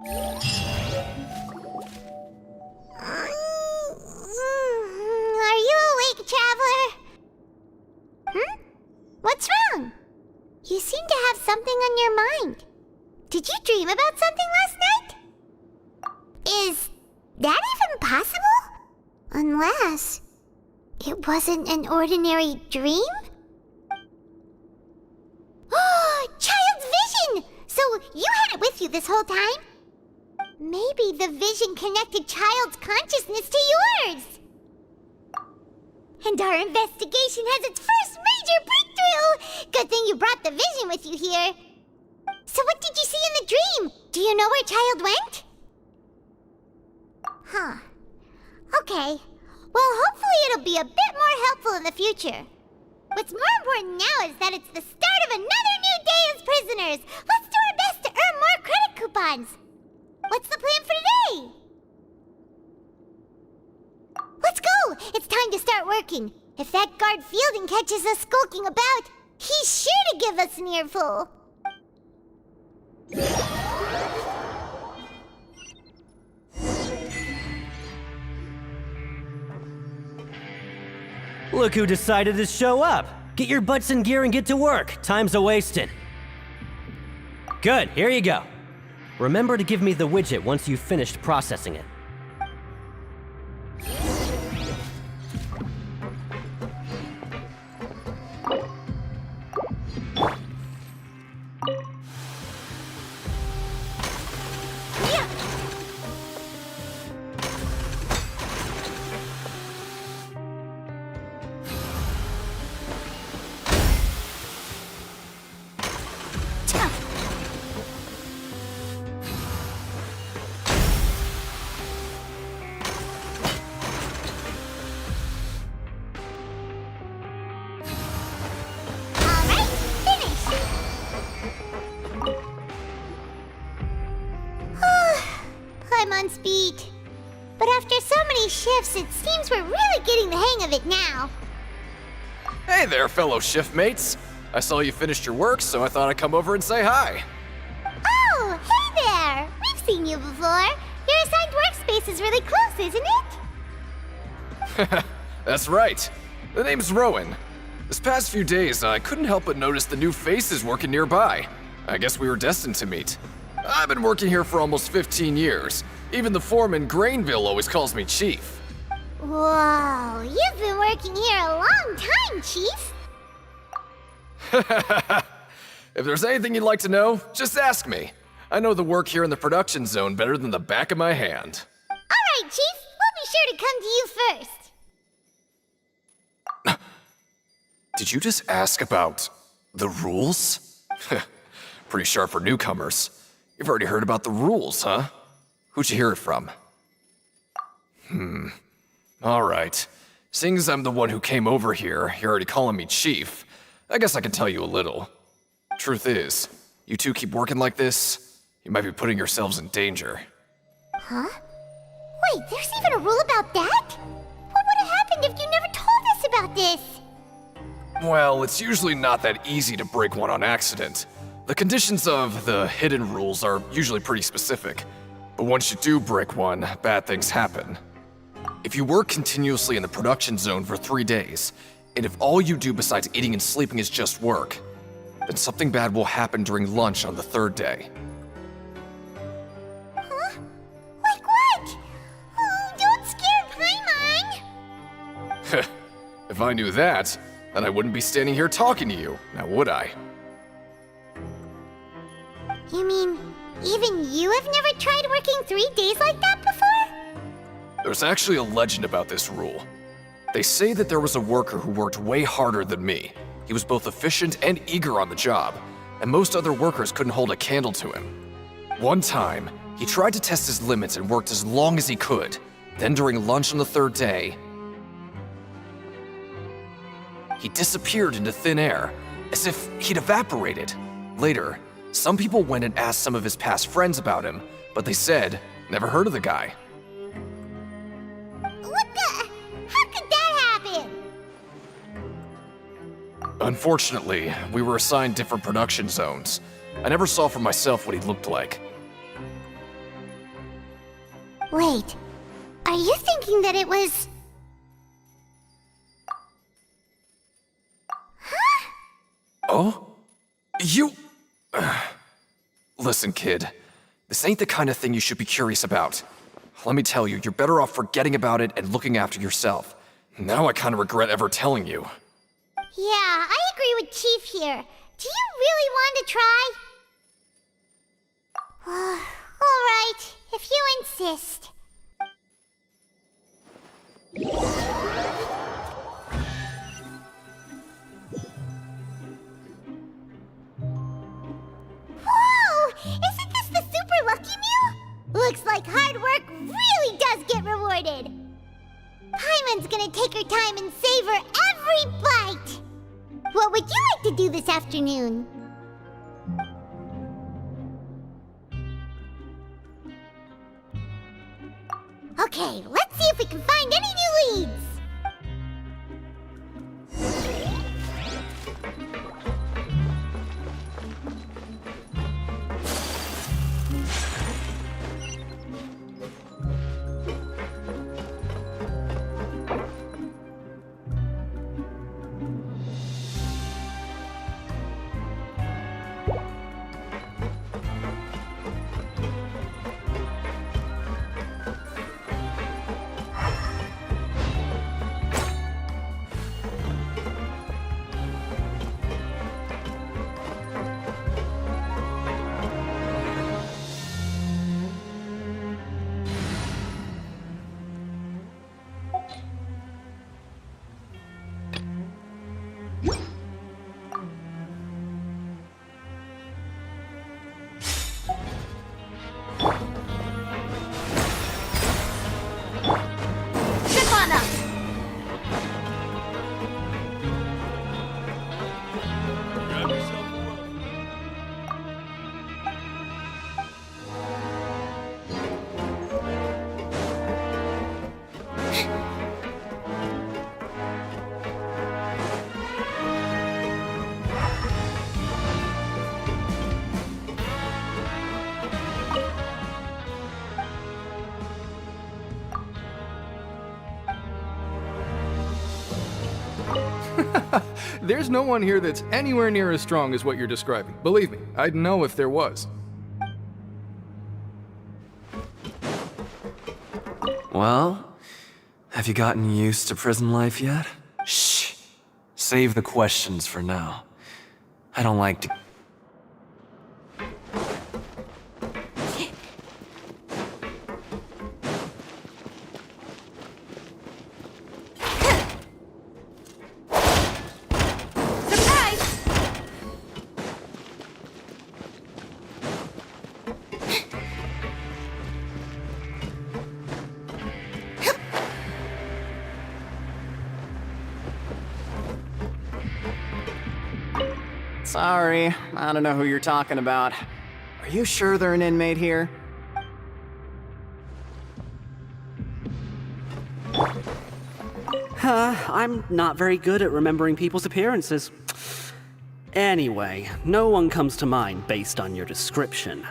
Are you awake, Traveler? What's wrong? You seem to have something on your mind. Did you dream about something last night? Is that even possible? Unless it wasn't an ordinary dream? Oh, Childe's vision! So you had it with you this whole time? Maybe the vision connected Childe's consciousness to yours. And our investigation has its first major breakthrough! Good thing you brought the vision with you here. So what did you see in the dream? Do you know where Childe went? Huh. Okay. Well, hopefully it'll be a bit more helpful in the future. What's more important now is that it's the start of another new day as prisoners. Let's do our best to earn more credit coupons. What's the plan for today? Let's go! It's time to start working. If that guard Fielding catches us skulking about, he's sure to give us an earful. Look who decided to show up! Get your butts in gear and get to work. Time's a-wasting. Good, here you go. Remember to give me the widget once you've finished processing it. I'm on speed. But after so many shifts, it seems we're really getting the hang of it now. Hey there, fellow shift mates. I saw you finished your work, so I thought I'd come over and say hi. Oh, hey there! We've seen you before. Your assigned workspace is really close, isn't it? That's right. The name's Rowan. This past few days, I couldn't help but notice the new faces working nearby. I guess we were destined to meet. I've been working here for almost 15 years. Even the foreman, Grainville, always calls me Chief. Whoa, you've been working here a long time, Chief. If there's anything you'd like to know, just ask me. I know the work here in the production zone better than the back of my hand. All right, Chief. We'll be sure to come to you first. Did you just ask about the rules? Pretty sharp for newcomers. You've already heard about the rules, huh? Who'd you hear it from? All right. Seeing as I'm the one who came over here, you're already calling me Chief, I guess I can tell you a little. Truth is, you two keep working like this, you might be putting yourselves in danger. Huh? Wait, there's even a rule about that? What would have happened if you never told us about this? Well, it's usually not that easy to break one on accident. The conditions of the hidden rules are usually pretty specific, but once you do break one, bad things happen. If you work continuously in the production zone for 3 days, and if all you do besides eating and sleeping is just work, then something bad will happen during lunch on the 3rd day. Huh? Like what? Oh, don't scare Paimon! If I knew that, then I wouldn't be standing here talking to you, now would I? You mean, even you have never tried working 3 days like that before? There's actually a legend about this rule. They say that there was a worker who worked way harder than me. He was both efficient and eager on the job, and most other workers couldn't hold a candle to him. One time, he tried to test his limits and worked as long as he could. Then during lunch on the 3rd day, he disappeared into thin air, as if he'd evaporated. Later, some people went and asked some of his past friends about him, but they said, never heard of the guy. What the? How could that happen? Unfortunately, we were assigned different production zones. I never saw for myself what he looked like. Wait, are you thinking that it was... Huh? Oh? You... Listen, kid. This ain't the kind of thing you should be curious about. Let me tell you, you're better off forgetting about it and looking after yourself. Now I kind of regret ever telling you. Yeah, I agree with Chief here. Do you really want to try? Alright, if you insist. Whoa! Isn't this the Super Lucky Meal? Looks like hard work really does get rewarded. Paimon's gonna take her time and savor every bite. What would you like to do this afternoon? Okay, let's see if we can find any new leads. There's no one here that's anywhere near as strong as what you're describing. Believe me, I'd know if there was. Well, have you gotten used to prison life yet? Shh. Save the questions for now. I don't like to... Sorry, I don't know who you're talking about. Are you sure they're an inmate here? I'm not very good at remembering people's appearances. Anyway, no one comes to mind based on your description.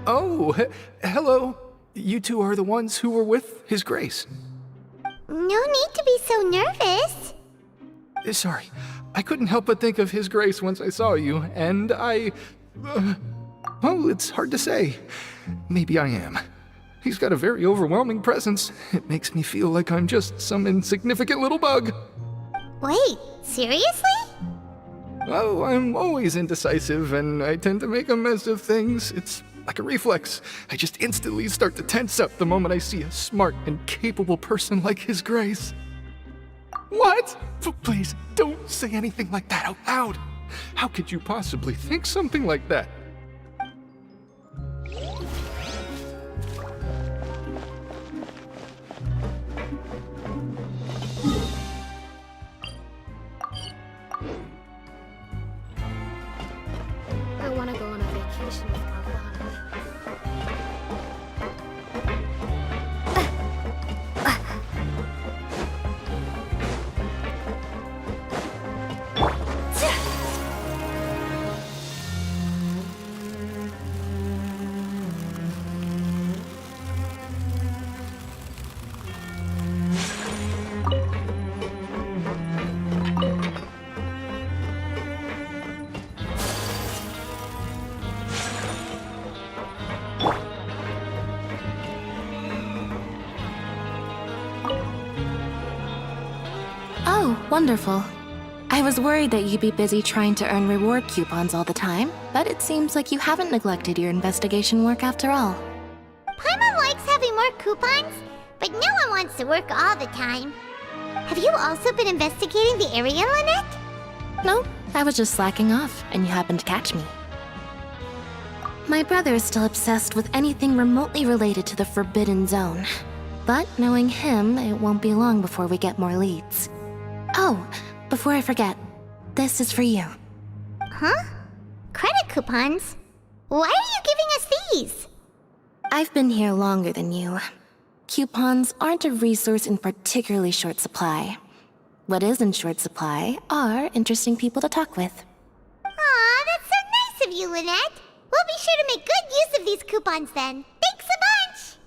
Oh, hello. You two are the ones who were with His Grace. No need to be so nervous. Sorry, I couldn't help but think of His Grace once I saw you, and well, it's hard to say. Maybe I am. He's got a very overwhelming presence. It makes me feel like I'm just some insignificant little bug. Wait, seriously? Oh, I'm always indecisive, and I tend to make a mess of things. It's like a reflex. I just instantly start to tense up the moment I see a smart and capable person like His Grace. What? Please, don't say anything like that out loud. How could you possibly think something like that? I want to go on a vacation with Kalvana. Oh, wonderful. I was worried that you'd be busy trying to earn reward coupons all the time, but it seems like you haven't neglected your investigation work after all. Paimon likes having more coupons, but no one wants to work all the time. Have you also been investigating the area, Lynette? No, I was just slacking off, and you happened to catch me. My brother is still obsessed with anything remotely related to the Forbidden Zone. But knowing him, it won't be long before we get more leads. Oh, before I forget, this is for you. Huh? Credit coupons? Why are you giving us these? I've been here longer than you. Coupons aren't a resource in particularly short supply. What is in short supply are interesting people to talk with. Aw, that's so nice of you, Lynette. We'll be sure to make good use of these coupons then. Thanks a bunch!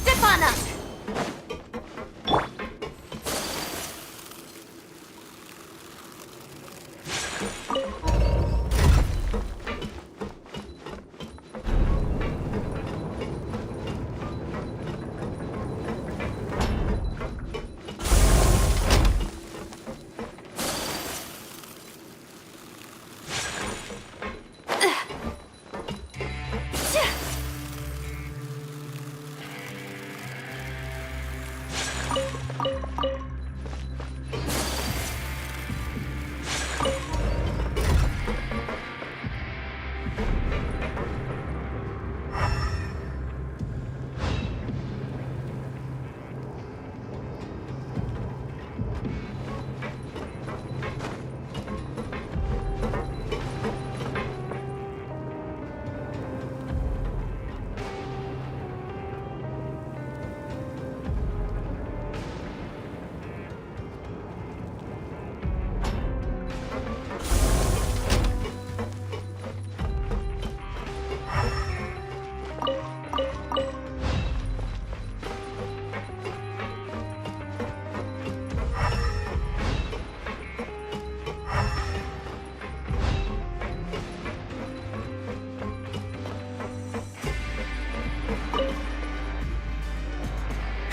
Step on up!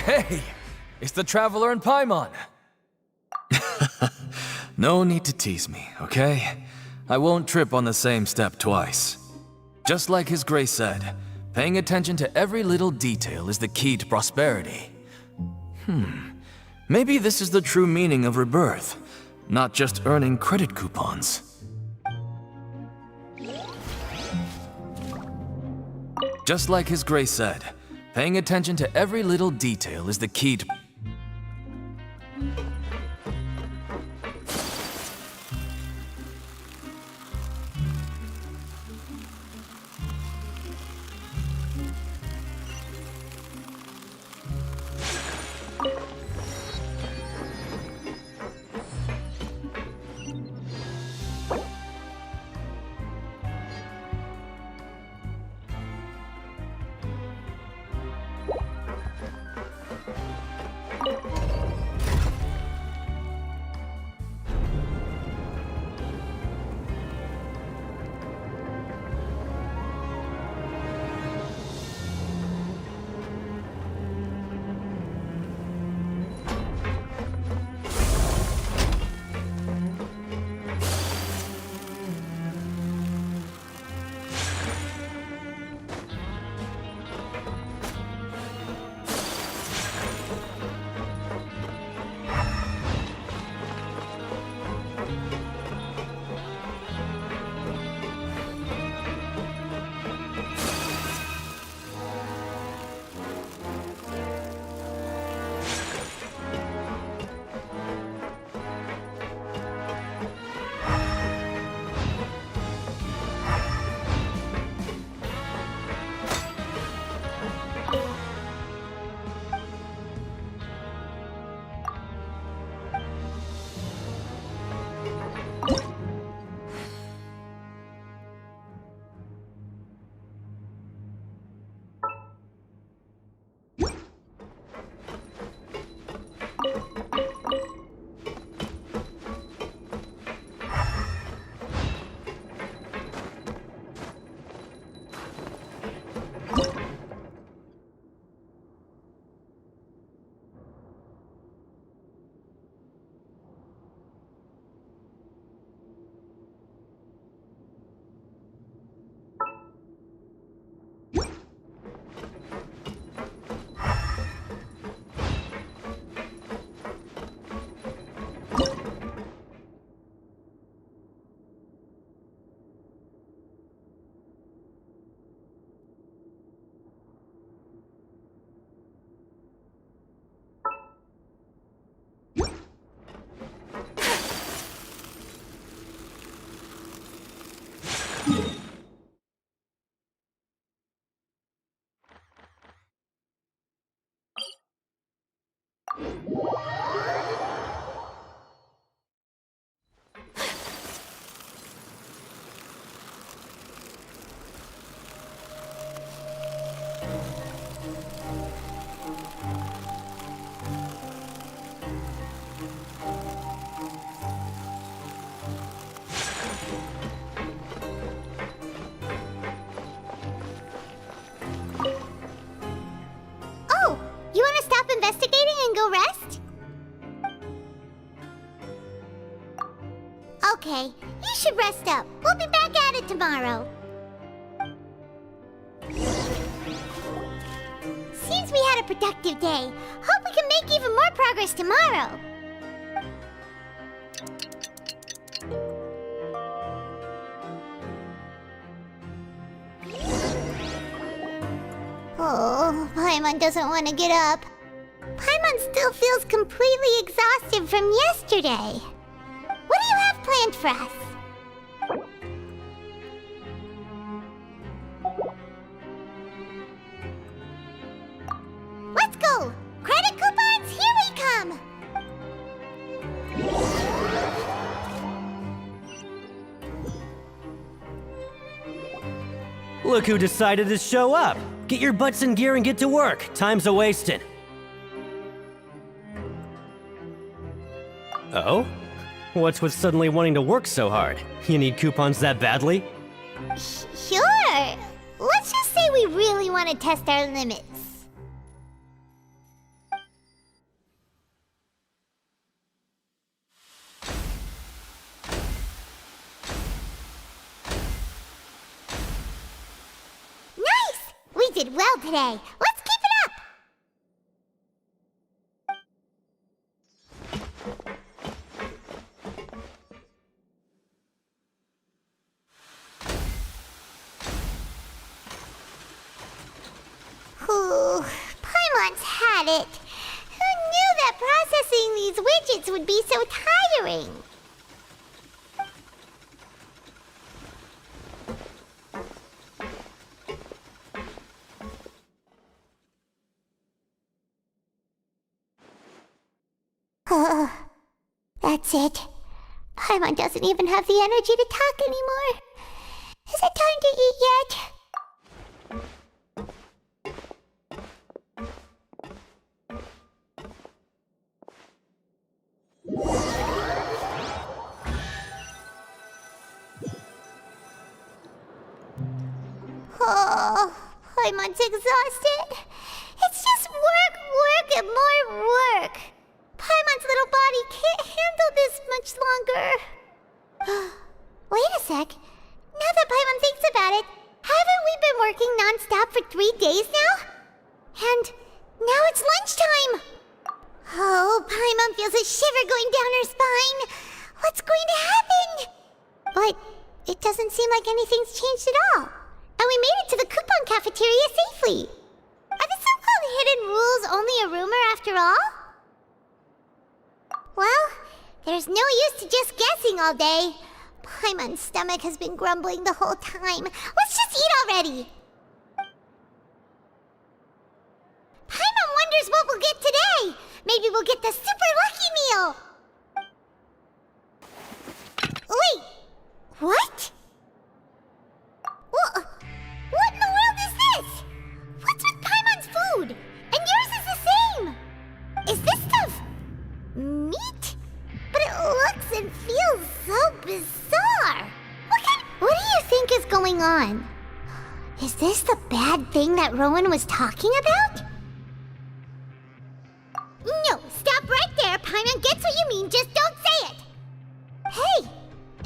Hey, it's the Traveler and Paimon. No need to tease me, okay? I won't trip on the same step twice. Just like His Grace said, Paying attention to every little detail is the key to prosperity. Maybe this is the true meaning of rebirth, not just earning credit coupons. Just like His Grace said, paying attention to every little detail is the key to... Okay, you should rest up. We'll be back at it tomorrow. Seems we had a productive day. Hope we can make even more progress tomorrow. Oh, Paimon doesn't want to get up. Paimon still feels completely exhausted from yesterday. What do you have planned for us? Let's go! Credit coupons, here we come! Look who decided to show up! Get your butts in gear and get to work. Time's a-wasting. Oh? What's with suddenly wanting to work so hard? You need coupons that badly? Sure. Let's just say we really want to test our limits. Nice! We did did well today. Let's keep it up! Ooh, Paimon's had it. Who knew that processing these widgets would be so tiring? That's it. Paimon doesn't even have the energy to talk anymore. Is it time to eat yet? Oh, Paimon's exhausted. It's just work, and more work. Paimon's little body can't handle this much longer. Wait a sec. Now that Paimon thinks about it, haven't we been working non-stop for 3 days now? And now it's lunchtime. Oh, Paimon feels a shiver going down her spine. What's going to happen? But it doesn't seem like anything's changed at all. And we made it to the coupon cafeteria safely. Are the so-called hidden rules only a rumor after all? Well, there's no use to just guessing all day. Paimon's stomach has been grumbling the whole time. Let's just eat already. Paimon wonders what we'll get today. Maybe we'll get the super lucky meal. Wait, what? What in the world is this? What's with Paimon's food? And yours is the same. Is this stuff meat? But it looks and feels so bizarre. What do you think is going on? Is this the bad thing that Rowan was talking about? No, stop right there. Paimon gets what you mean, just don't say it. Hey,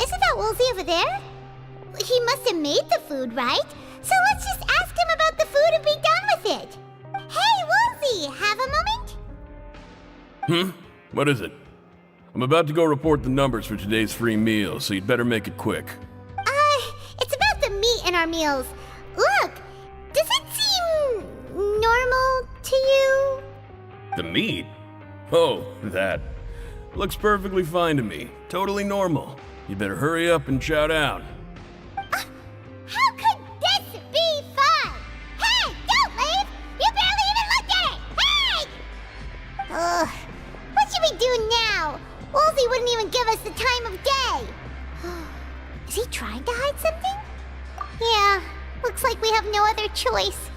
isn't that Woolsey over there? He must have made the food, right? So let's just ask him about the food and be done with it. Hey, Woolsey, have a moment? What is it? I'm about to go report the numbers for today's free meal, so you'd better make it quick. It's about the meat in our meals. Look, does it seem normal to you? The meat? Oh, that. Looks perfectly fine to me. Totally normal. You better hurry up and chow down. How could this be fun? Hey, don't leave! You barely even looked at it! Hey! Ugh, what should we do now? Woolsey wouldn't even give us the time of day. Is he trying to hide something? Yeah, looks like we have no other choice.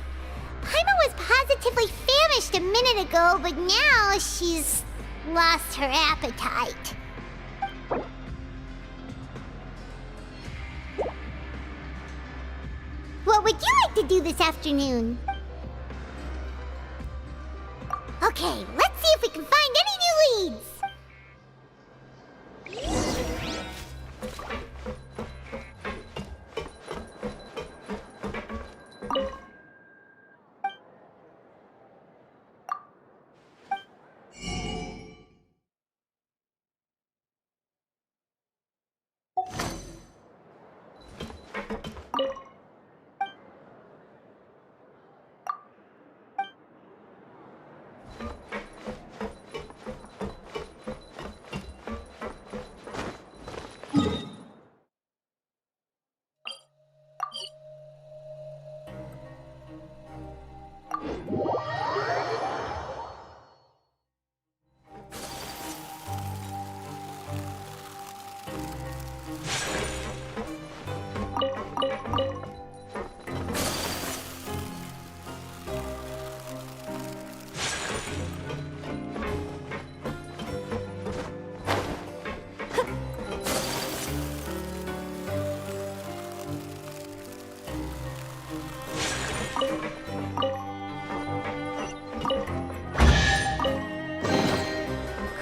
Paimon was positively famished a minute ago, but now she's lost her appetite. What would you like to do this afternoon? Okay, let's see if we can find any new leads.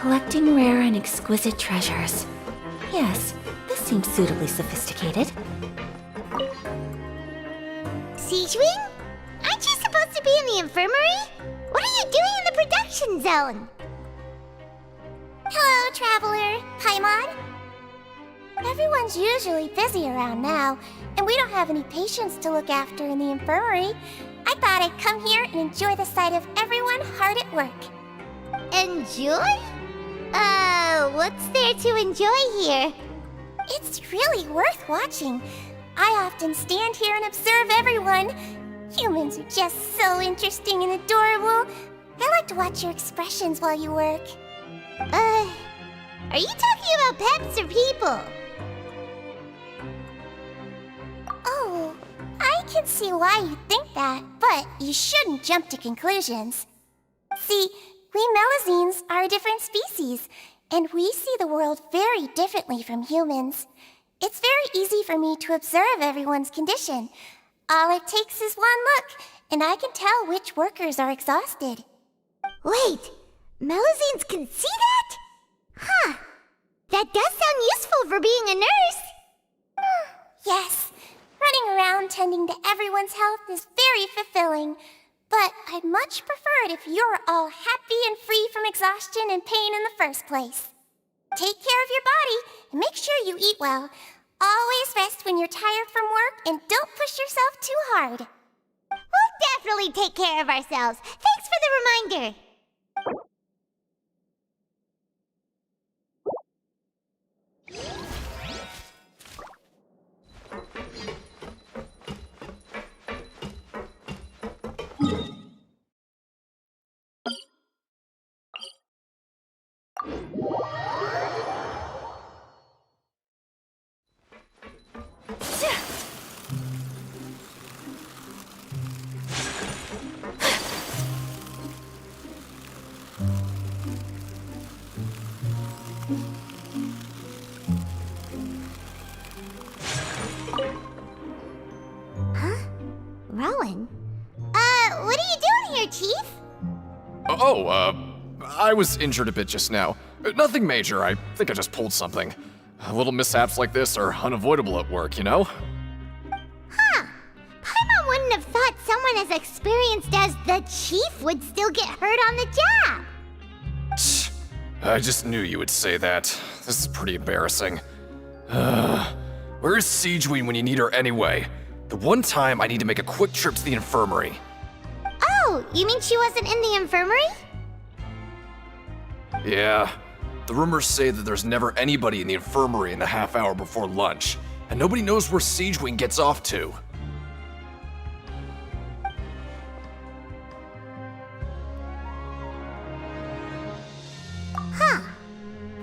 Collecting rare and exquisite treasures. Yes, this seems suitably sophisticated. Siegewing? Aren't you supposed supposed to be in the infirmary? What are you doing in the production zone? Hello, Traveler. Paimon? Everyone's usually busy around now, and we don't have any patients to look after in the infirmary. I thought I'd come here and enjoy the sight of everyone hard at work. Enjoy? What's there to enjoy here? It's really worth watching. I often stand here and observe everyone. Humans are just so interesting and adorable. I like to watch your expressions while you work. Are you talking about pets or people? Oh, I can see why you think that, but you shouldn't jump to conclusions. See, we Melazines are a different species, and we see the world very differently from humans. It's very easy for me to observe everyone's condition. All it takes is one look, and I can tell which workers are exhausted. Wait, Melazines can see that? Huh. That does sound useful for being a nurse. Yes, running around tending to everyone's health is very fulfilling. But I'd much prefer it if you're all happy and free from exhaustion and pain in the first place. Take care of your body and make sure you eat well. Always rest when you're tired from work and don't push yourself too hard. We'll definitely take care of ourselves. Thanks for the reminder. Rowan? What are you doing here, Chief? I was injured a bit just now. Nothing major, I think I just pulled something. Little mishaps like this are unavoidable at work, you know? Huh. Paimon wouldn't have thought someone as experienced as the Chief would still get hurt on the job. I just knew you would say that. This is pretty embarrassing. Where is Sigewinne when you need her anyway? The one time I need to make a quick trip to the infirmary. Oh, you mean she wasn't in the infirmary? Yeah. The rumors say that there's never anybody in the infirmary in the half hour before lunch, and nobody knows where Sigewinne gets off to. Huh.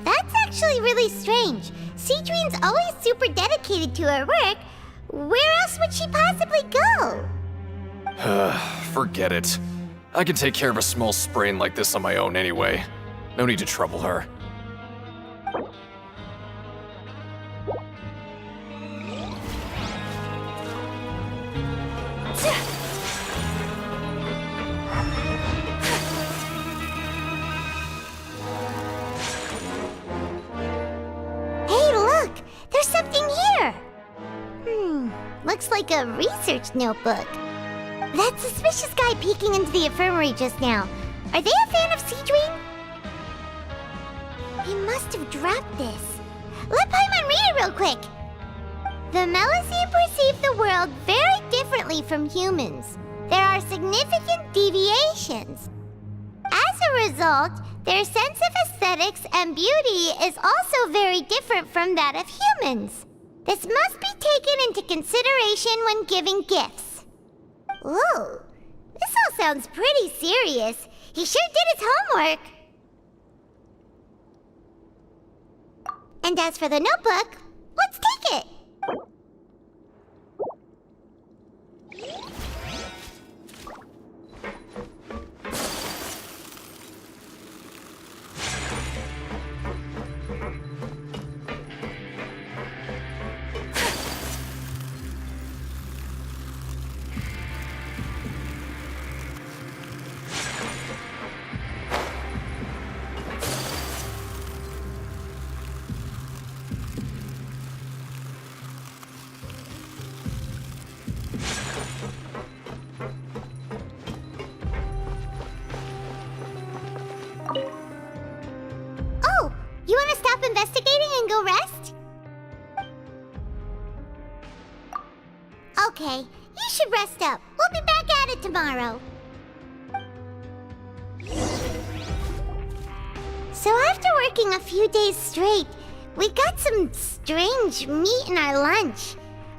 That's actually really strange. Sigewinne's always super dedicated to her work. Where else would she possibly go? Forget it. I can take care of a small sprain like this on my own anyway. No need to trouble her. Hey, look! There's something here! Looks like a research notebook. That suspicious guy peeking into the infirmary just now. Are they a fan of Sigewinne? He must have dropped this. Let Paimon read it real quick. The Melazine perceive the world very differently from humans. There are significant deviations. As a result, their sense of aesthetics and beauty is also very different from that of humans. This must be taken into consideration when giving gifts. Whoa, this all sounds pretty serious. He sure did his homework. And as for the notebook, let's take it. investigating and go rest? Okay, you should rest up. We'll be back at it tomorrow. So after working a few days straight, we got some strange meat in our lunch.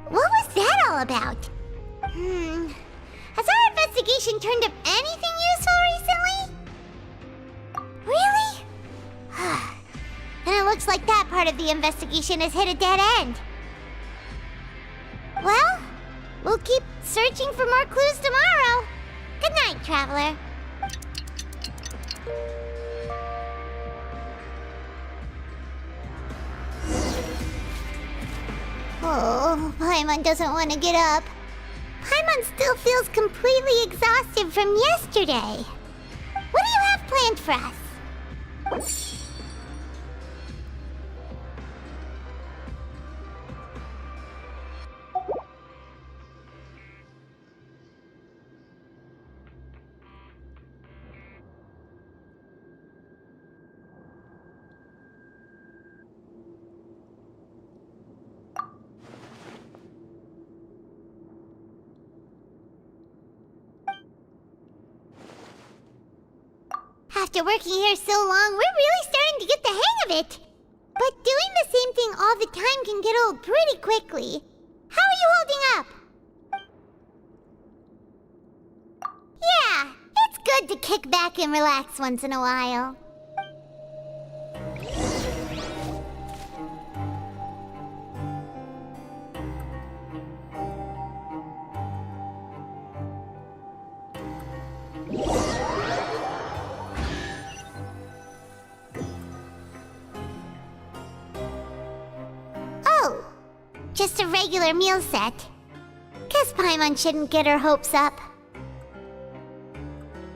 What was that all about? Has our investigation turned up anything useful recently? Really? Then it looks like that part of the investigation has hit a dead end. Well, we'll keep searching for more clues tomorrow. Good night, Traveler. Oh, Paimon doesn't want to get up. Paimon still feels completely exhausted from yesterday. What do you have planned for us? After working here so long, we're really starting to get the hang of it. But doing the same thing all the time can get old pretty quickly. How are you holding up? Yeah, it's good to kick back and relax once in a while. Just a regular meal set. Guess Paimon shouldn't get her hopes up.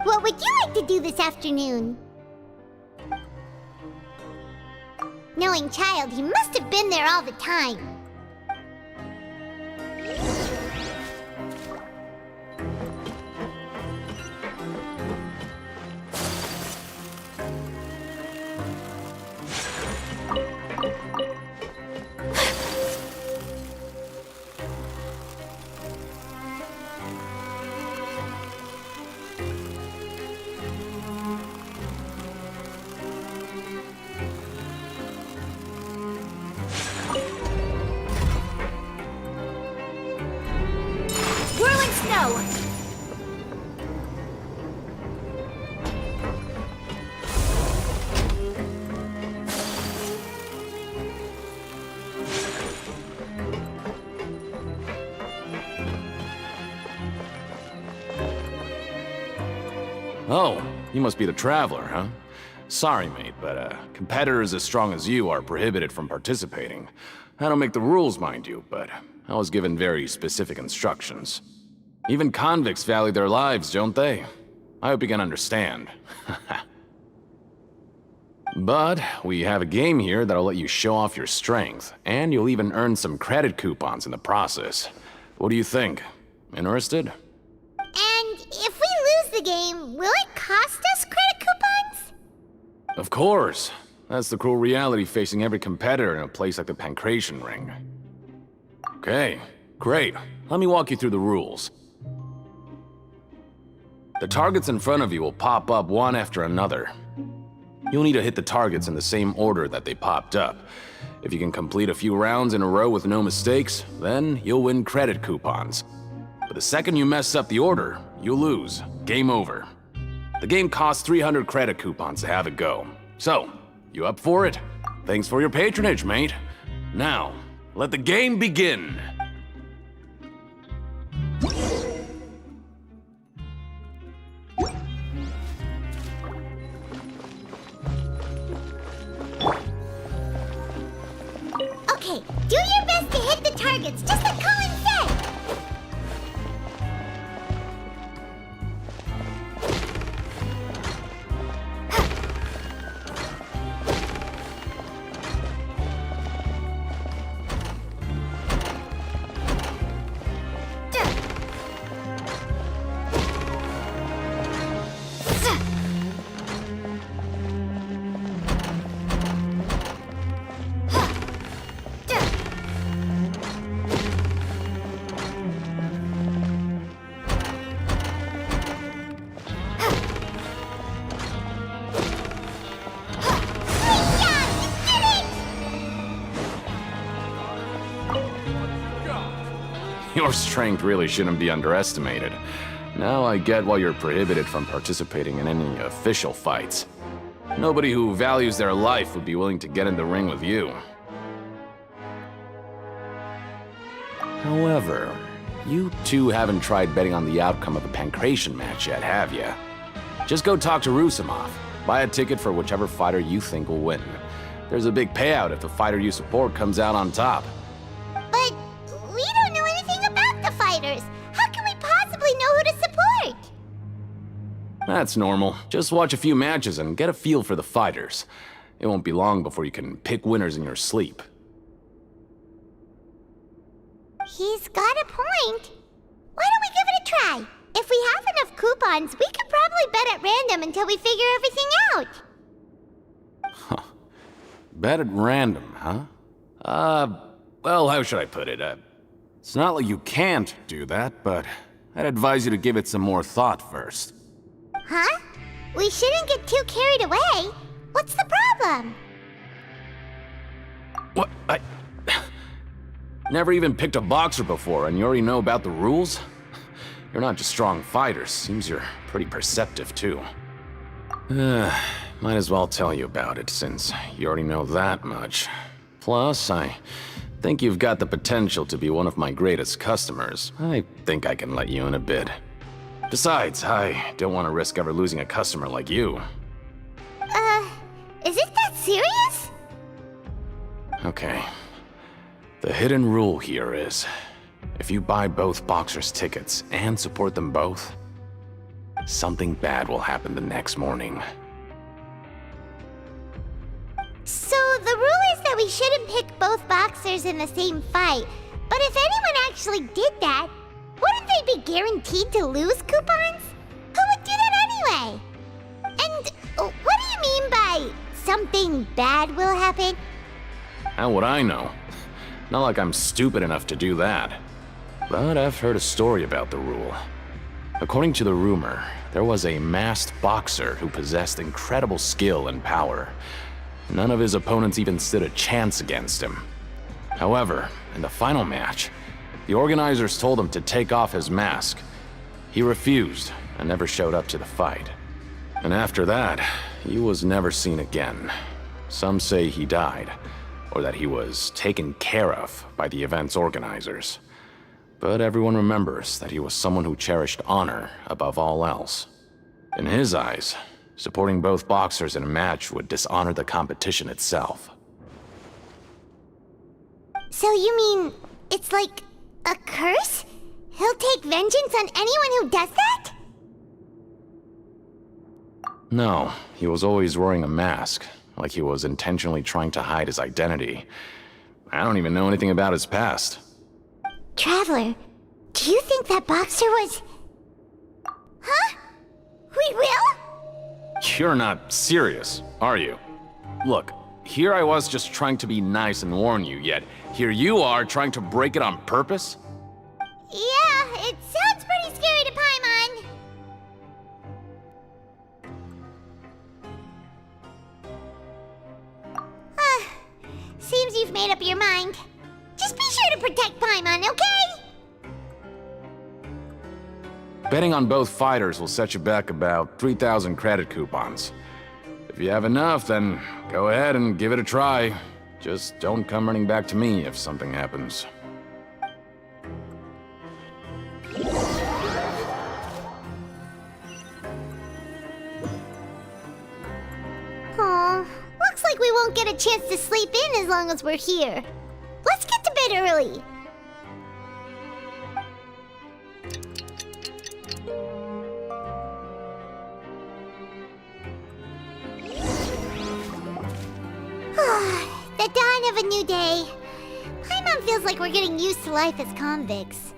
What would you like to do this afternoon? Knowing Childe, he must have been there all the time. Oh, you must be the Traveler, huh? Sorry, mate, but competitors as strong as you are prohibited from participating. I don't make the rules, mind you, but I was given very specific instructions. Even convicts value their lives, don't they? I hope you can understand. But we have a game here that'll let you show off your strength, and you'll even earn some credit coupons in the process. What do you think? Interested? And if we lose the game, will it cost us credit coupons? Of course. That's the cruel reality facing every competitor in a place like the Pancration Ring. Okay, great. Let me walk you through the rules. The targets in front of you will pop up one after another. You'll need to hit the targets in the same order that they popped up. If you can complete a few rounds in a row with no mistakes, then you'll win credit coupons. But the second you mess up the order, you'll lose. Game over. The game costs 300 credit coupons to have it go. So, you up for it? Thanks for your patronage, mate. Now, let the game begin. Okay, do your best to hit the targets, just like Colin said! Your strength really shouldn't be underestimated. Now I get why you're prohibited from participating in any official fights. Nobody who values their life would be willing to get in the ring with you. However, you two haven't tried betting on the outcome of the Pancration match yet, have you? Just go talk to Rusimov. Buy a ticket for whichever fighter you think will win. There's a big payout if the fighter you support comes out on top. But we don't know anything about the fighters. How can we possibly know who to support? That's normal. Just watch a few matches and get a feel for the fighters. It won't be long before you can pick winners in your sleep. He's got a point. Why don't we give it a try? If we have enough coupons, we could probably bet at random until we figure everything out. Huh. Bet at random, huh? Well, how should I put it? It's not like you can't do that, but I'd advise you to give it some more thought first. Huh? We shouldn't get too carried away. What's the problem? What? Never even picked a boxer before, and you already know about the rules? You're not just strong fighters. Seems you're pretty perceptive, too. Might as well tell you about it, since you already know that much. Plus, I think you've got the potential to be one of my greatest customers. I think I can let you in a bid. Besides, I don't want to risk ever losing a customer like you. Is it that serious? Okay. The hidden rule here is, if you buy both boxers' tickets and support them both, something bad will happen the next morning. So the rule is that we shouldn't pick both boxers in the same fight. But if anyone actually did that, wouldn't they be guaranteed to lose coupons? Who would do that anyway? And what do you mean by something bad will happen? How would I know? Not like I'm stupid enough to do that. But I've heard a story about the rule. According to the rumor, there was a masked boxer who possessed incredible skill and power. None of his opponents even stood a chance against him. However, in the final match, the organizers told him to take off his mask. He refused and never showed up to the fight. And after that, he was never seen again. Some say he died, or that he was taken care of by the event's organizers. But everyone remembers that he was someone who cherished honor above all else. In his eyes, supporting both boxers in a match would dishonor the competition itself. So you mean it's like a curse? He'll take vengeance on anyone who does that? No, he was always wearing a mask, like he was intentionally trying to hide his identity. I don't even know anything about his past. Traveler, do you think that boxer was... Huh? We will? You're not serious, are you? Look, here I was just trying to be nice and warn you, yet here you are trying to break it on purpose? Yeah, it sounds pretty scary to Paimon. Seems you've made up your mind. Just be sure to protect Paimon, okay? Betting on both fighters will set you back about 3,000 credit coupons. If you have enough, then go ahead and give it a try. Just don't come running back to me if something happens. Aw, looks like we won't get a chance to sleep in as long as we're here. Let's get to bed early. The dawn of a new day. Paimon feels like we're getting used to life as convicts.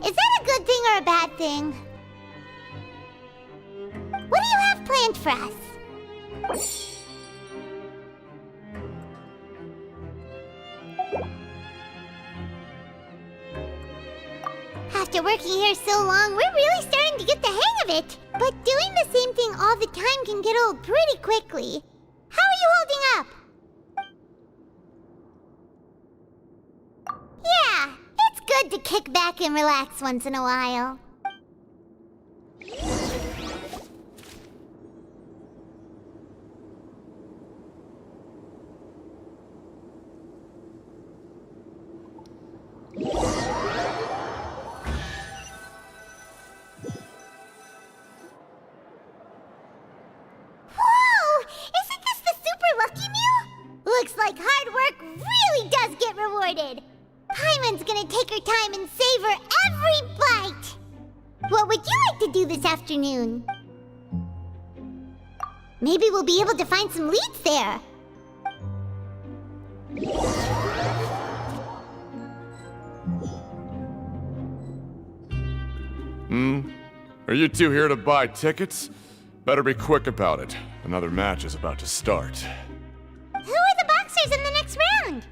Is that a good thing or a bad thing? What do you have planned for us? After working here so long, we're really starting to get the hang of it. But doing the same thing all the time can get old pretty quickly. How are you holding up? Yeah, it's good to kick back and relax once in a while. Looks like hard work really does get rewarded. Paimon's gonna take her time and savor every bite. What would you like to do this afternoon? Maybe we'll be able to find some leads there. Are you two here to buy tickets? Better be quick about it. Another match is about to start. Who are the boxers in the next round?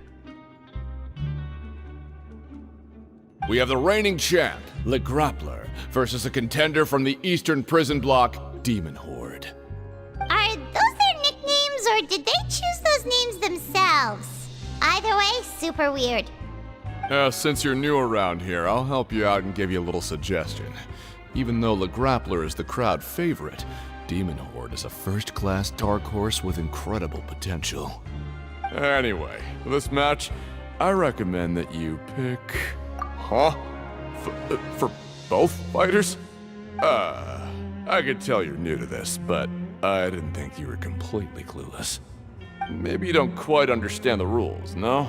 We have the reigning champ, Le Grappler, versus a contender from the Eastern Prison Block, Demon Horde. Are those their nicknames, or did they choose those names themselves? Either way, super weird. Since you're new around here, I'll help you out and give you a little suggestion. Even though Le Grappler is the crowd favorite, Demon Horde is a first-class dark horse with incredible potential. Anyway, for this match, I recommend that you pick... Huh? For both fighters? I could tell you're new to this, but I didn't think you were completely clueless. Maybe you don't quite understand the rules, no?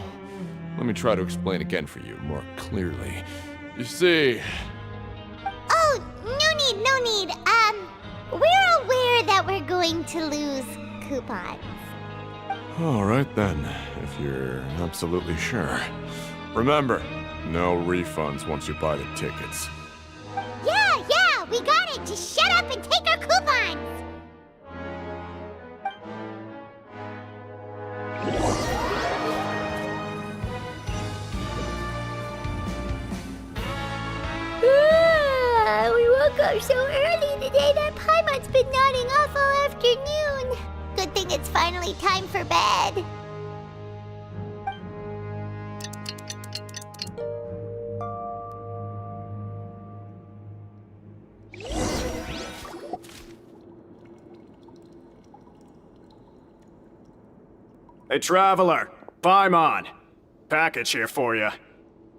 Let me try to explain again for you more clearly. You see... Oh, no need. We're aware that we're going to lose coupons. Alright then, if you're absolutely sure. Remember, no refunds once you buy the tickets. Yeah, we got it! Just shut up and take our coupons! We woke up so early today that Paimon's been nodding off all afternoon. Good thing it's finally time for bed. Hey, Traveler, Paimon. Package here for you.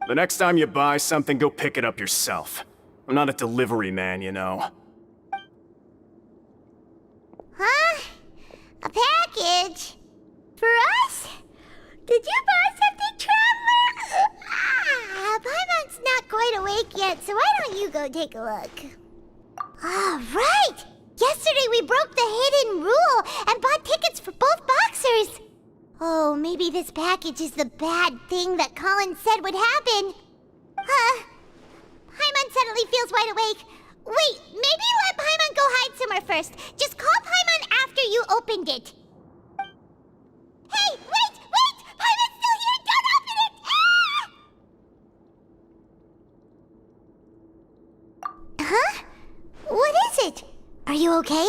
The next time you buy something, go pick it up yourself. I'm not a delivery man, you know. Huh? A package? For us? Did you buy something, Traveler? Paimon's not quite awake yet, so why don't you go take a look? Right! Yesterday we broke the hidden rule and bought tickets for both boxers. Oh, maybe this package is the bad thing that Colin said would happen. Paimon suddenly feels wide awake. Wait, maybe let Paimon go hide somewhere first. Just call Paimon after you opened it. Hey, wait! Paimon's still here! Don't open it! Huh? What is it? Are you okay?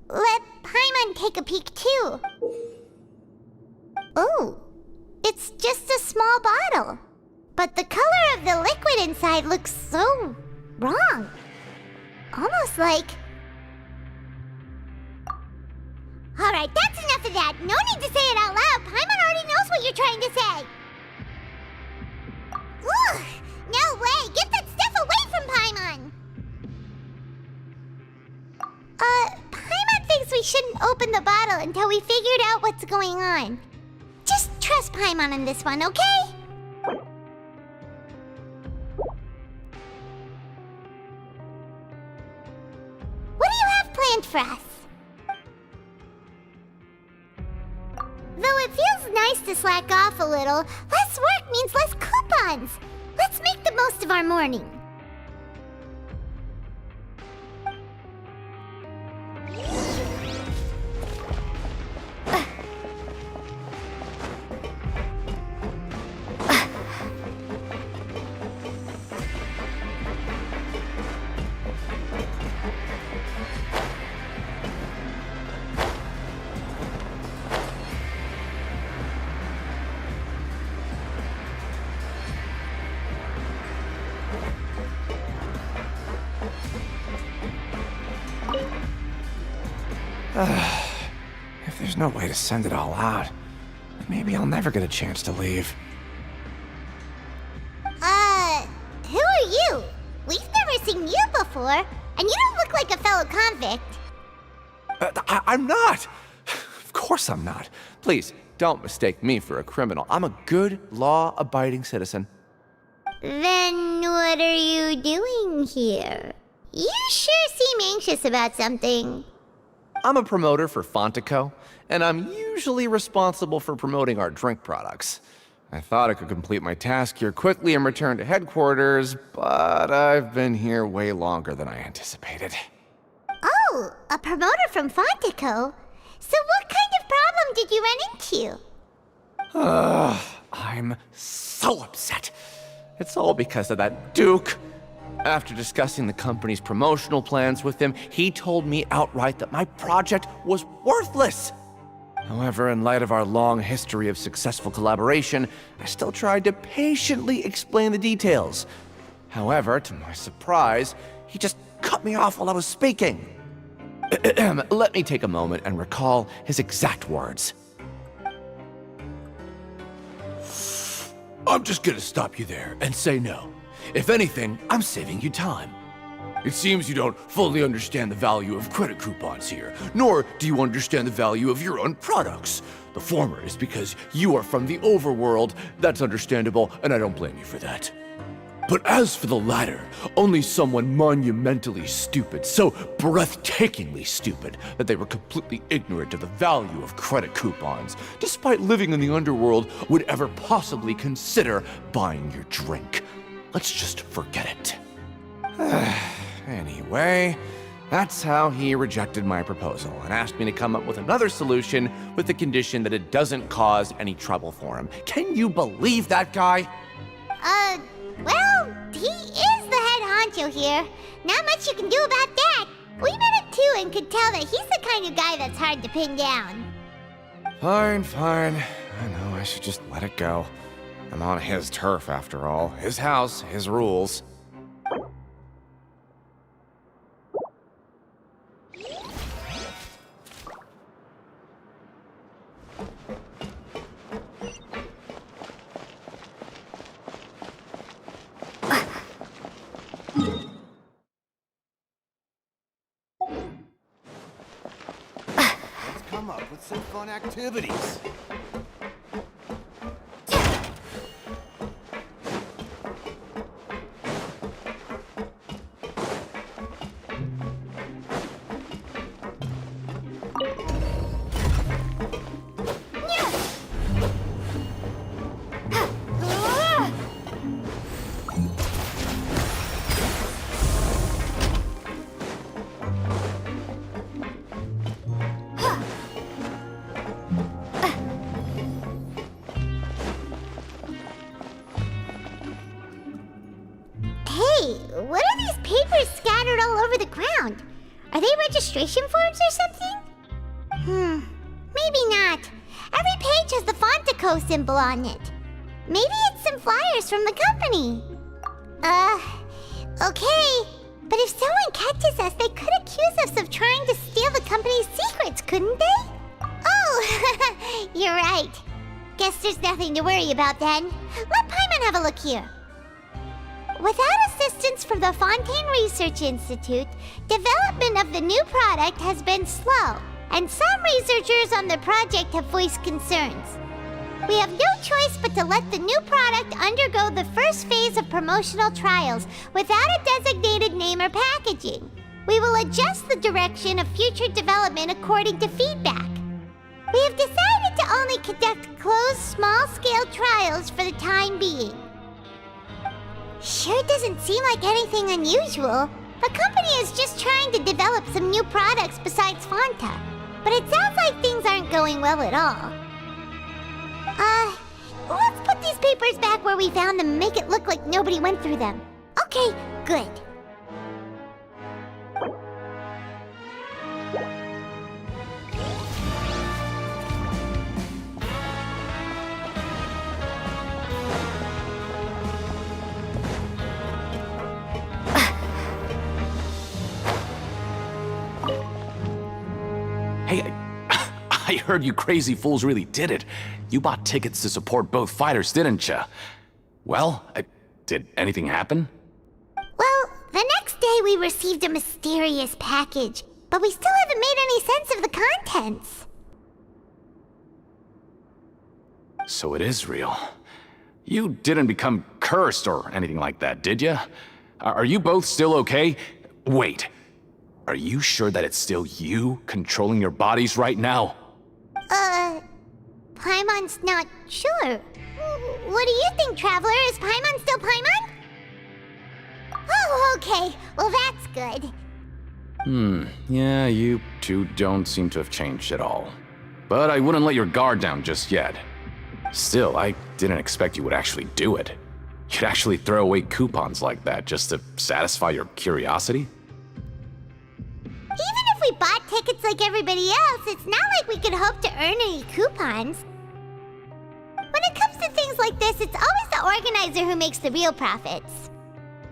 Let Paimon take a peek too. Oh, it's just a small bottle. But the color of the liquid inside looks so wrong. Almost like... Alright, that's enough of that. No need to say it out loud. Paimon already knows what you're trying to say. Ugh, no way. Get that stuff away from Paimon. Paimon thinks we shouldn't open the bottle until we figured out what's going on. Just trust Paimon on this one, okay? What do you have planned for us? Though it feels nice to slack off a little, less work means less coupons. Let's make the most of our morning. If there's no way to send it all out, maybe I'll never get a chance to leave. Who are you? We've never seen you before, and you don't look like a fellow convict. I'm not! Of course I'm not. Please, don't mistake me for a criminal. I'm a good, law-abiding citizen. Then what are you doing here? You sure seem anxious about something. I'm a promoter for Fontico, and I'm usually responsible for promoting our drink products. I thought I could complete my task here quickly and return to headquarters, but I've been here way longer than I anticipated. Oh, a promoter from Fontico? So what kind of problem did you run into? I'm so upset. It's all because of that Duke. After discussing the company's promotional plans with him, he told me outright that my project was worthless. However, in light of our long history of successful collaboration, I still tried to patiently explain the details. However, to my surprise, he just cut me off while I was speaking. Let me take a moment and recall his exact words. I'm just gonna stop you there and say no. If anything, I'm saving you time. It seems you don't fully understand the value of credit coupons here, nor do you understand the value of your own products. The former is because you are from the overworld. That's understandable, and I don't blame you for that. But as for the latter, only someone monumentally stupid, so breathtakingly stupid that they were completely ignorant of the value of credit coupons, despite living in the underworld, would ever possibly consider buying your drink. Let's just forget it. Anyway, that's how he rejected my proposal and asked me to come up with another solution with the condition that it doesn't cause any trouble for him. Can you believe that guy? Well, he is the head honcho here. Not much you can do about that. We met him too and could tell that he's the kind of guy that's hard to pin down. Fine. I know I should just let it go. I'm on his turf after all. His house, his rules. Come up with some fun activities. What are these papers scattered all over the ground? Are they registration forms or something? Maybe not. Every page has the Fontico symbol on it. Maybe it's some flyers from the company. Okay. But if someone catches us, they could accuse us of trying to steal the company's secrets, couldn't they? Oh, you're right. Guess there's nothing to worry about then. Let Paimon have a look here. Without assistance from the Fontaine Research Institute, development of the new product has been slow, and some researchers on the project have voiced concerns. We have no choice but to let the new product undergo the first phase of promotional trials without a designated name or packaging. We will adjust the direction of future development according to feedback. We have decided to only conduct closed, small-scale trials for the time being. Sure doesn't seem like anything unusual. The company is just trying to develop some new products besides Fanta. But it sounds like things aren't going well at all. Let's put these papers back where we found them and make it look like nobody went through them. Okay, good. Hey, I heard you crazy fools really did it. You bought tickets to support both fighters, didn't ya? Well, did anything happen? Well, the next day we received a mysterious package, but we still haven't made any sense of the contents. So it is real. You didn't become cursed or anything like that, did ya? Are you both still okay? Wait, are you sure that it's still you controlling your bodies right now? Paimon's not sure. What do you think, Traveler? Is Paimon still Paimon? Oh, okay. Well, that's good. Yeah, you two don't seem to have changed at all. But I wouldn't let your guard down just yet. Still, I didn't expect you would actually do it. You'd actually throw away coupons like that just to satisfy your curiosity? Even if we bought tickets like everybody else, it's not like we could hope to earn any coupons. When it comes to things like this, it's always the organizer who makes the real profits.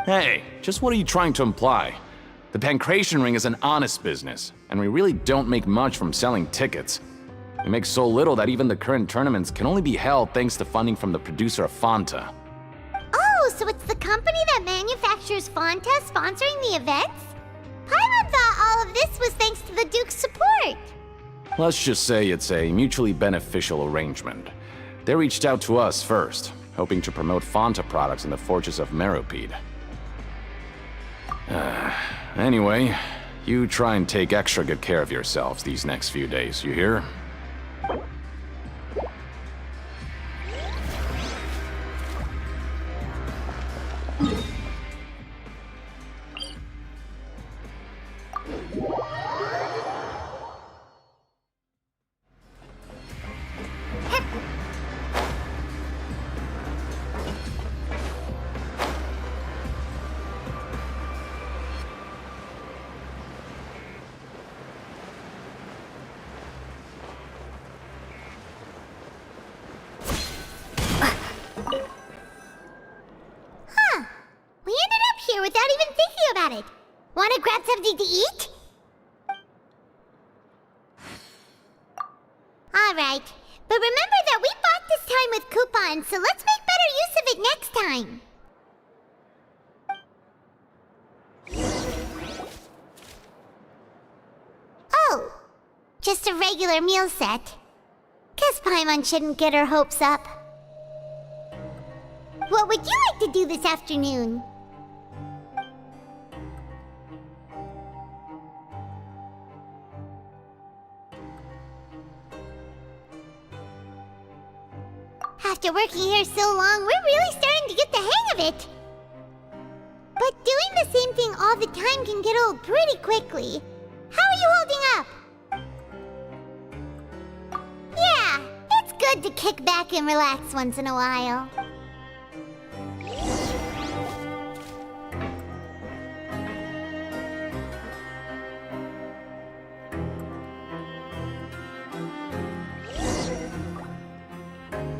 Hey, just what are you trying to imply? The Pancration Ring is an honest business, and we really don't make much from selling tickets. We make so little that even the current tournaments can only be held thanks to funding from the producer of Fanta. Oh, so it's the company that manufactures Fanta sponsoring the events? Paimon thought all of this was thanks to the Duke's support. Let's just say it's a mutually beneficial arrangement. They reached out to us first, hoping to promote Fanta products in the Fortress of Meropide. Anyway, you try and take extra good care of yourselves these next few days, you hear? We ended up here without even thinking about it. Want to grab something to eat? Alright, but remember that we bought this time with coupons, so let's make better use of it next time. Oh, just a regular meal set. Guess Paimon shouldn't get her hopes up. What would you like to do this afternoon? After working here so long, we're really starting to get the hang of it. But doing the same thing all the time can get old pretty quickly. How are you holding up? Yeah, it's good to kick back and relax once in a while.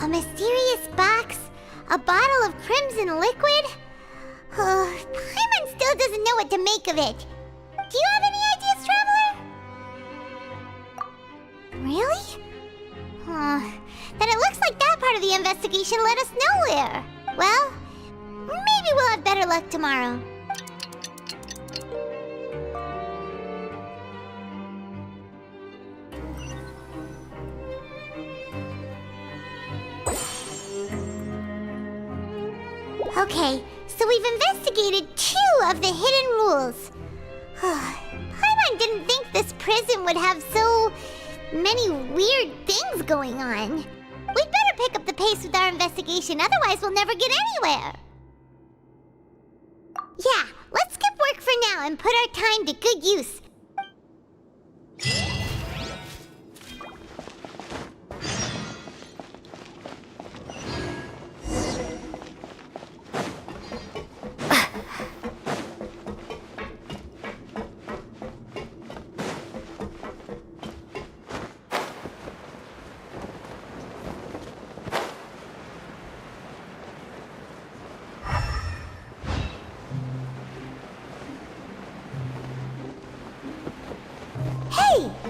A mysterious box? A bottle of crimson liquid? Paimon still doesn't know what to make of it. Do you have any ideas, Traveler? Really? Then it looks like that part of the investigation led us nowhere. Well, maybe we'll have better luck tomorrow. Okay, so we've investigated 2 of the hidden rules. Paimon didn't think this prison would have so many weird things going on. We'd better pick up the pace with our investigation, otherwise we'll never get anywhere. Yeah, let's skip work for now and put our time to good use.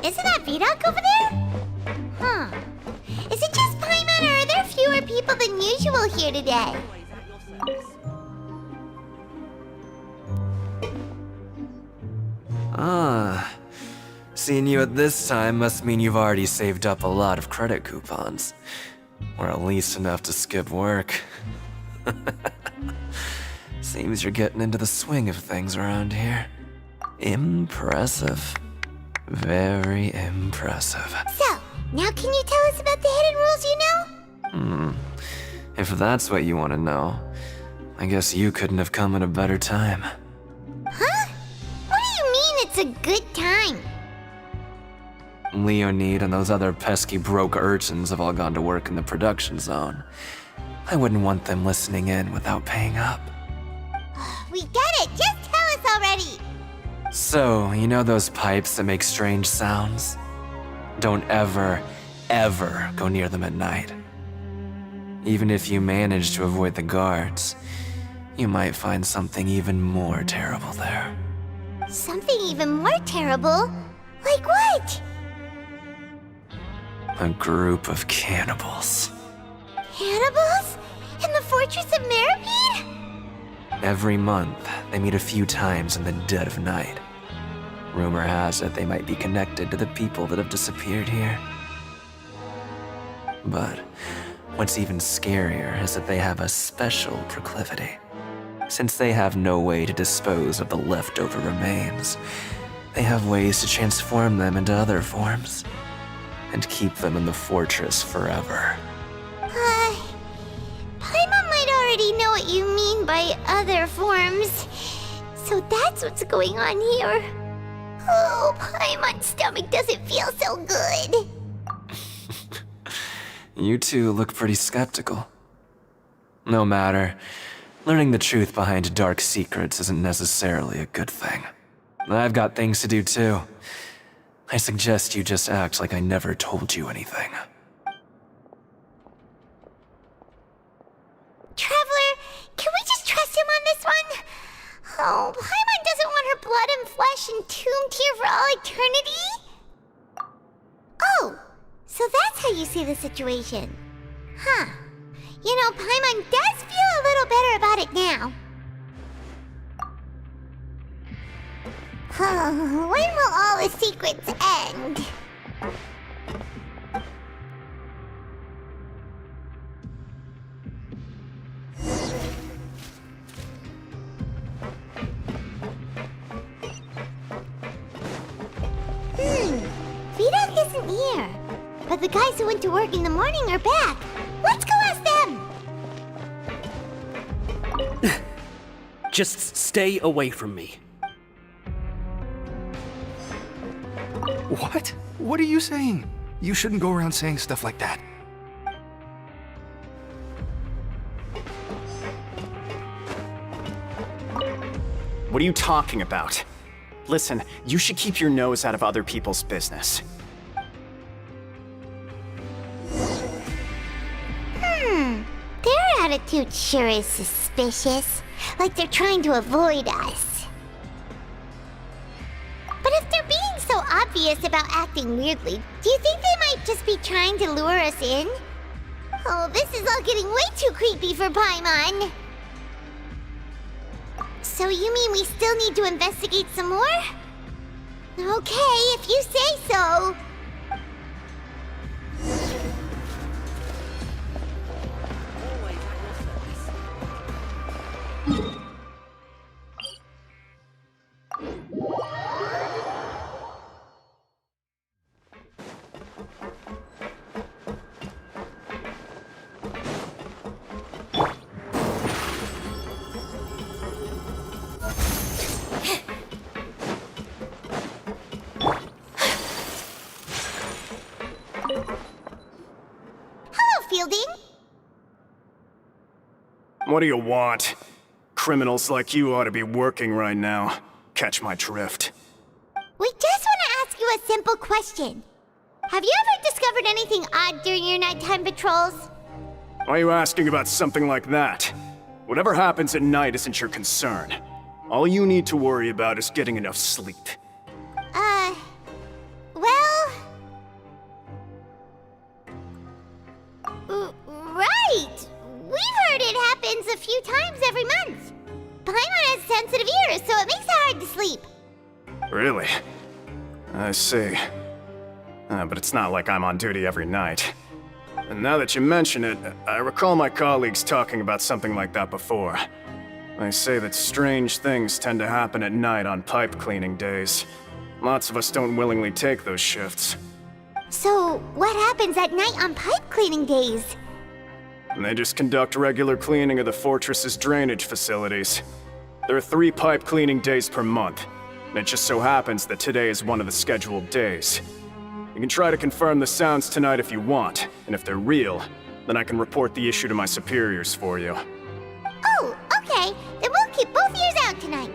Isn't that Vidoc over there? Huh. Is it just Paimon, or are there fewer people than usual here today? Ah. Seeing you at this time must mean you've already saved up a lot of credit coupons. Or at least enough to skip work. Seems you're getting into the swing of things around here. Impressive. Very impressive. So, now can you tell us about the hidden rules you know? If that's what you want to know, I guess you couldn't have come at a better time. Huh? What do you mean it's a good time? Leonid and those other pesky broke urchins have all gone to work in the production zone. I wouldn't want them listening in without paying up. We get it! Just tell us already! So, you know those pipes that make strange sounds? Don't ever, ever go near them at night. Even if you manage to avoid the guards, you might find something even more terrible there. Something even more terrible? Like what? A group of cannibals. Cannibals? In the Fortress of Meripede? Every month, they meet a few times in the dead of night. Rumor has it they might be connected to the people that have disappeared here. But what's even scarier is that they have a special proclivity. Since they have no way to dispose of the leftover remains, they have ways to transform them into other forms and keep them in the fortress forever. Paimon might already know what you mean by other forms. So that's what's going on here. Oh, Paimon's stomach doesn't feel so good. You two look pretty skeptical. No matter, learning the truth behind dark secrets isn't necessarily a good thing. I've got things to do too. I suggest you just act like I never told you anything. Traveler, can we just trust him on this one? Oh, Paimon doesn't want her blood and flesh entombed here for all eternity? Oh, so that's how you see the situation. Huh. You know, Paimon does feel a little better about it now. When will all the secrets end? Vidoc isn't here. But the guys who went to work in the morning are back. Let's go ask them! Just stay away from me. What? What are you saying? You shouldn't go around saying stuff like that. What are you talking about? Listen, you should keep your nose out of other people's business. Their attitude sure is suspicious. Like they're trying to avoid us. But if they're being so obvious about acting weirdly, do you think they might just be trying to lure us in? Oh, this is all getting way too creepy for Paimon. So you mean we still need to investigate some more? Okay, if you say so. What do you want? Criminals like you ought to be working right now. Catch my drift. We just want to ask you a simple question. Have you ever discovered anything odd during your nighttime patrols? Why are you asking about something like that? Whatever happens at night isn't your concern. All you need to worry about is getting enough sleep. Well, Really? I see. But it's not like I'm on duty every night. And now that you mention it, I recall my colleagues talking about something like that before. They say that strange things tend to happen at night on pipe cleaning days. Lots of us don't willingly take those shifts. So, what happens at night on pipe cleaning days? And they just conduct regular cleaning of the fortress's drainage facilities. There are 3 pipe cleaning days per month, and it just so happens that today is one of the scheduled days. You can try to confirm the sounds tonight if you want, and if they're real, then I can report the issue to my superiors for you. Oh, okay. Then we'll keep both ears out tonight.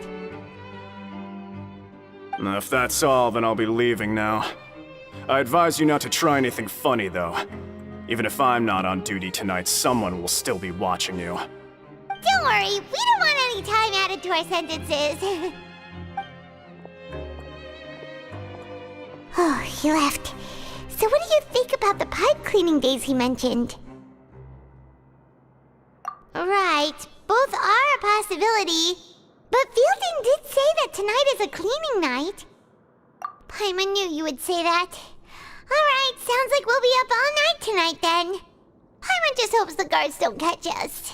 If that's all, then I'll be leaving now. I advise you not to try anything funny, though. Even if I'm not on duty tonight, someone will still be watching you. Don't worry, we don't want any time added to our sentences. Oh, he left. So what do you think about the pipe cleaning days he mentioned? Right, both are a possibility. But Fielding did say that tonight is a cleaning night. Paimon knew you would say that. Alright, sounds like we'll be up all night tonight then. Paimon just hopes the guards don't catch us.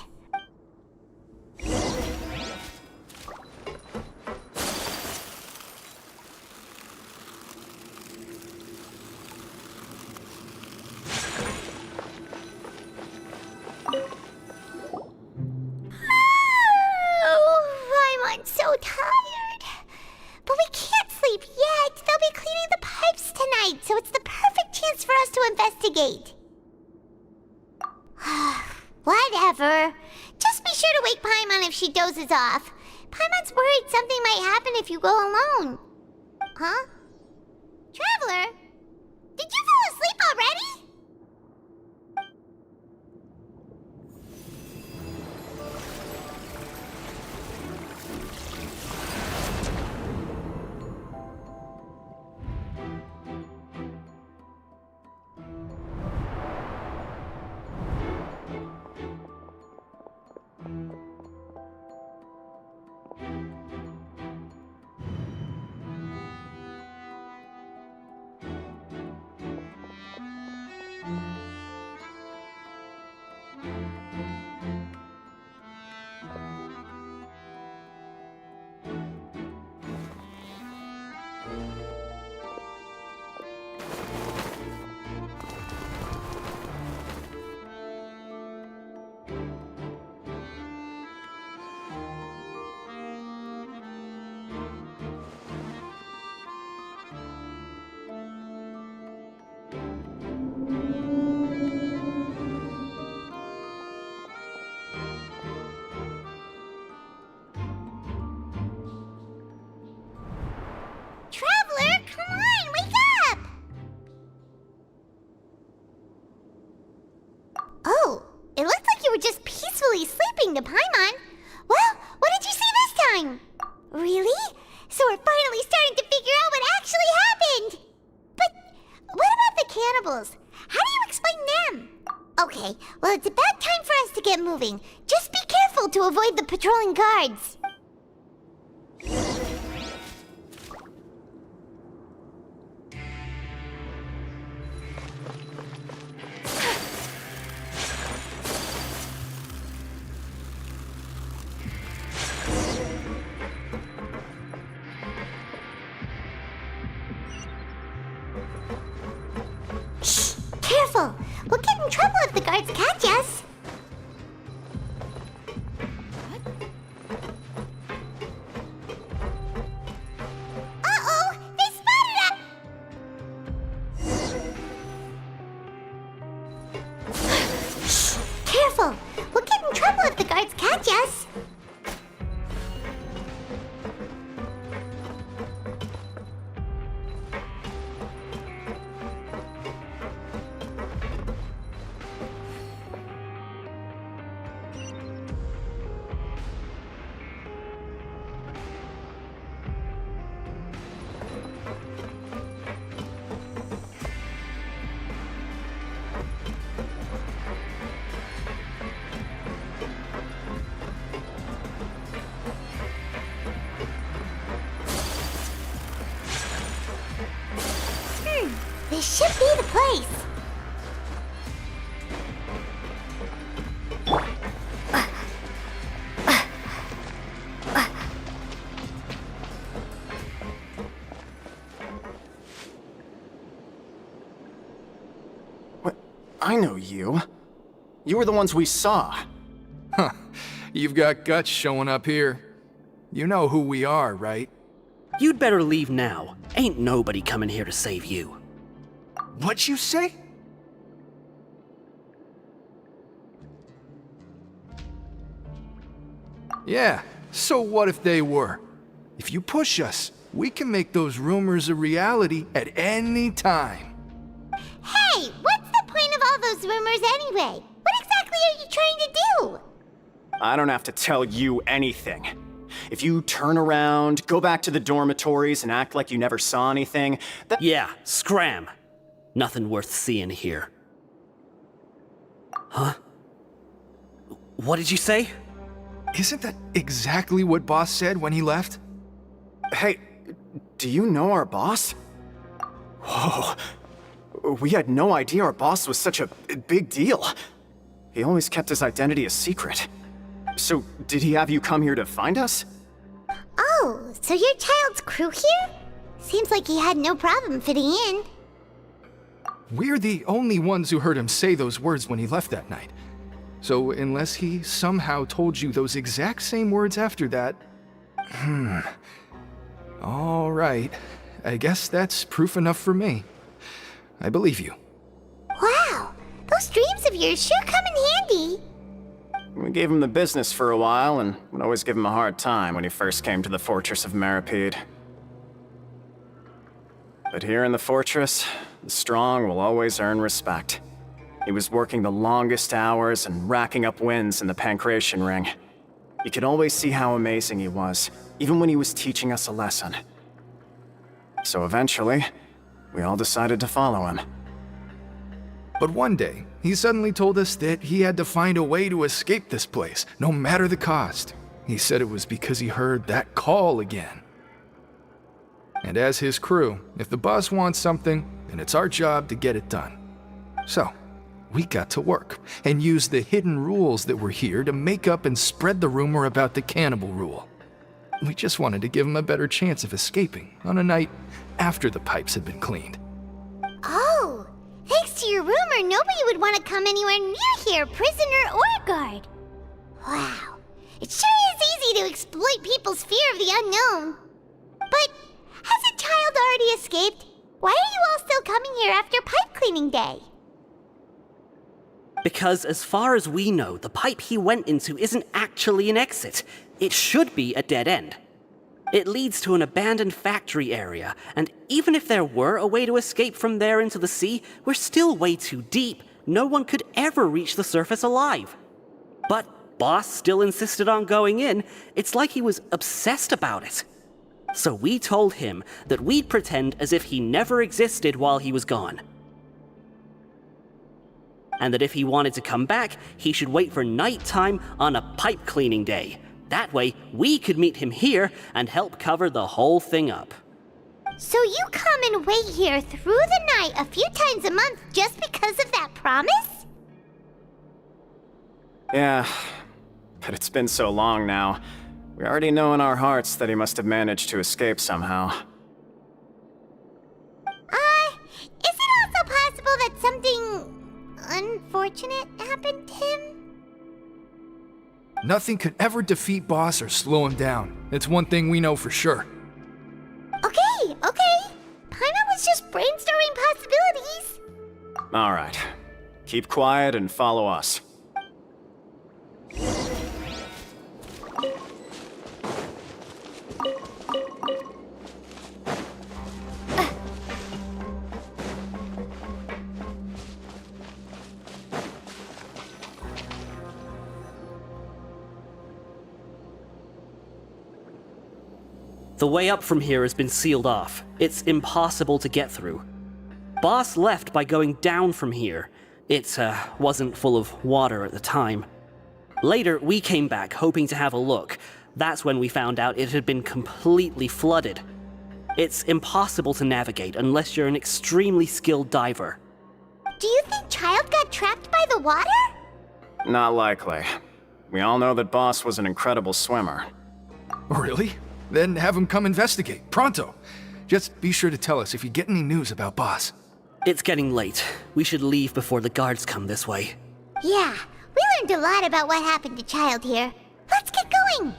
I'm so tired. But we can't sleep yet. They'll be cleaning the pipes tonight, so it's the perfect chance for us to investigate. Whatever. Just be sure to wake Paimon if she dozes off. Paimon's worried something might happen if you go alone. Huh? Traveler? Did you fall asleep already? Traveler, come on, wake up! Oh, it looked like you were just peacefully sleeping to Paimon. Well, what did you see this time? Really? So we're finally starting to figure out what actually happened! But what about the cannibals? How do you explain them? Okay, well it's about time for us to get moving. Just be careful to avoid the patrolling guards. Careful! We'll get in trouble if the guards catch us! Uh-oh! They spotted us! Careful! We'll get in trouble if the guards catch us! should be the place. What? I know you. You were the ones we saw. Huh. You've got guts showing up here. You know who we are, right? You'd better leave now. Ain't nobody coming here to save you. What'd you say? Yeah, so what if they were? If you push us, we can make those rumors a reality at any time. Hey, what's the point of all those rumors anyway? What exactly are you trying to do? I don't have to tell you anything. If you turn around, go back to the dormitories, and act like you never saw anything, Yeah, scram. Nothing worth seeing here. Huh? What did you say? Isn't that exactly what Boss said when he left? Hey, do you know our boss? Whoa. We had no idea our boss was such a big deal. He always kept his identity a secret. So, did he have you come here to find us? Oh, so you're Childe's crew here? Seems like he had no problem fitting in. We're the only ones who heard him say those words when he left that night. So unless he somehow told you those exact same words after that... All right. I guess that's proof enough for me. I believe you. Wow, those dreams of yours sure come in handy. We gave him the business for a while, and would always give him a hard time when he first came to the fortress of Maripede. But here in the fortress, the strong will always earn respect. He was working the longest hours and racking up wins in the Pancration Ring. You could always see how amazing he was, even when he was teaching us a lesson. So eventually, we all decided to follow him. But one day, he suddenly told us that he had to find a way to escape this place, no matter the cost. He said it was because he heard that call again. And as his crew, if the boss wants something, then it's our job to get it done. So, we got to work, and used the hidden rules that were here to make up and spread the rumor about the cannibal rule. We just wanted to give him a better chance of escaping on a night after the pipes had been cleaned. Oh, thanks to your rumor, nobody would want to come anywhere near here, prisoner or guard. Wow, it sure is easy to exploit people's fear of the unknown. But hasn't Childe already escaped? Why are you all still coming here after pipe cleaning day? Because as far as we know, the pipe he went into isn't actually an exit. It should be a dead end. It leads to an abandoned factory area, and even if there were a way to escape from there into the sea, we're still way too deep. No one could ever reach the surface alive. But Boss still insisted on going in. It's like he was obsessed about it. So we told him that we'd pretend as if he never existed while he was gone. And that if he wanted to come back, he should wait for nighttime on a pipe cleaning day. That way, we could meet him here and help cover the whole thing up. So you come and wait here through the night a few times a month just because of that promise? Yeah, but it's been so long now. We already know in our hearts that he must have managed to escape somehow. Is it also possible that something unfortunate happened to him? Nothing could ever defeat Boss or slow him down. It's one thing we know for sure. Okay. Paimon was just brainstorming possibilities. Alright. Keep quiet and follow us. The way up from here has been sealed off. It's impossible to get through. Boss left by going down from here. It wasn't full of water at the time. Later, we came back hoping to have a look. That's when we found out it had been completely flooded. It's impossible to navigate unless you're an extremely skilled diver. Do you think Childe got trapped by the water? Not likely. We all know that Boss was an incredible swimmer. Really? Then have him come investigate, pronto. Just be sure to tell us if you get any news about Boss. It's getting late. We should leave before the guards come this way. Yeah, we learned a lot about what happened to Childe here. Let's get going!